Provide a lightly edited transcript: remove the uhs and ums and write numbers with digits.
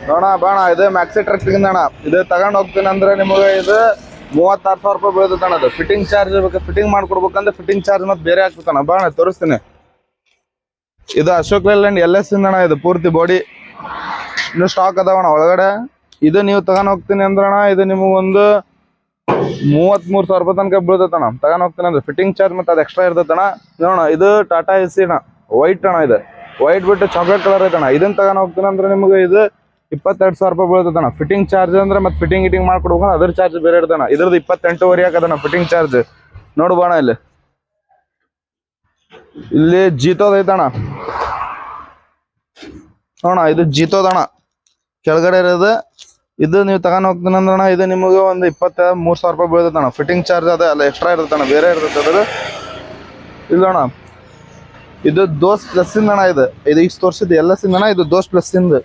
ನೋಣ ಬಾಣ ಇದು ಮ್ಯಾಕ್ಸಿ ಟ್ರಕ್ಕಿಂದ ಅಣ್ಣ. ಇದು ತಗೊಂಡ್ ಹೋಗ್ತೀನಿ ಅಂದ್ರೆ ನಿಮಗೆ ಇದು 36,000 ರೂಪಾಯಿ ಬೀಳ್ತಣ್ಣ. ಅದು ಫಿಟ್ಟಿಂಗ್ ಚಾರ್ಜ್ ಬೇಕು, ಫಿಟ್ಟಿಂಗ್ ಮಾಡ್ಕೊಡ್ಬೇಕಂದ್ರೆ ಫಿಟ್ಟಿಂಗ್ ಚಾರ್ಜ್ ಮತ್ತೆ ಬೇರೆ ಆಗ್ತಣ್ಣ. ಬಾಣ ತೋರಿಸ್ತೀನಿ. ಇದು ಅಶೋಕ್ ಲೇಲ್ಯಾಂಡ್ LS ಇಂದಣ್ಣ. ಇದು ಪೂರ್ತಿ ಬಾಡಿ ಇನ್ನು ಸ್ಟಾಕ್ ಅದಾವಣ್ಣ ಒಳಗಡೆ. ಇದು ನೀವು ತಗೊಂಡ್ ಹೋಗ್ತೀನಿ ಅಂದ್ರಣ ಇದು ನಿಮಗೊಂದು 33,000 ರೂಪಾಯಿ ತನಕ ಬೀಳ್ತಣ್ಣ. ತಗೊಂಡ್ ಹೋಗ್ತೀನಿ ಅಂದ್ರೆ ಫಿಟ್ಟಿಂಗ್ ಚಾರ್ಜ್ ಮತ್ತೆ ಅದು ಎಕ್ಸ್ಟ್ರಾ ಇರ್ತೈತಣ್ಣ. ನೋಡೋಣ ಇದು ಟಾಟಾ AC ಅಣ್ಣ, ವೈಟ್ ಅಣ್ಣ. ಇದು ವೈಟ್ ಬಿಟ್ಟು ಚಾಕ್ಲೇಟ್ ಕಲರ್ ಐತಣ್ಣ. ಇದನ್ನ ತಗೊಂಡ್ ಹೋಗ್ತೀನಿ ಅಂದ್ರೆ ನಿಮಗೆ ಇದು 22,000 ರೂಪಾಯಿ ಬೀಳ್ತಣ್ಣ. ಫಿಟ್ಟಿಂಗ್ ಚಾರ್ಜ್ ಅಂದ್ರೆ ಮತ್ತೆ ಫಿಟ್ಟಿಂಗ್ ಗಿಟಿಂಗ್ ಮಾಡ್ಕೊಡ್ಬೇಕು ಅದ್ರ ಚಾರ್ಜ್ ಬೇರೆ ಇರ್ತಣ್ಣ. ಇದ್ರದ್ದು 28,500 ಹಾಕದಣ್ಣ ಫಿಟ್ಟಿಂಗ್ ಚಾರ್ಜ್. ನೋಡ್ಬೋಣ ಇಲ್ಲಿ ಜೀತೋದ್ ಐತಣ್ಣ. ನೋಣ ಇದು ಜೀತೋದಣ್ಣ ಕೆಳಗಡೆ ಇರೋದು. ಇದು ನೀವು ತಗೊಂಡ್ ಹೋಗ್ತೀನಿ ಅಂದ್ರಣ್ಣ ಇದು ನಿಮಗೆ ಒಂದು 23,000 ರೂಪಾಯಿ ಬೀಳ್ತಣ್ಣ. ಫಿಟ್ಟಿಂಗ್ ಚಾರ್ಜ್ ಅದೇ ಅಲ್ಲ ಎಕ್ಸ್ಟ್ರಾ ಇರ್ತಣ್ಣ, ಬೇರೆ ಇರ್ತದೆ ಅದ್ರ. ಇಲ್ಲಣ್ಣ ಇದು ದೋಸ್ ಪ್ಲಸ್ ಇಂದಣ್ಣ. ಇದು ಇಷ್ಟು ತೋರಿಸಿದ್ದು LS ಇಂದಣ್ಣ. ಇದು ದೋಸ್ ಪ್ಲಸ್ ಇಂದ.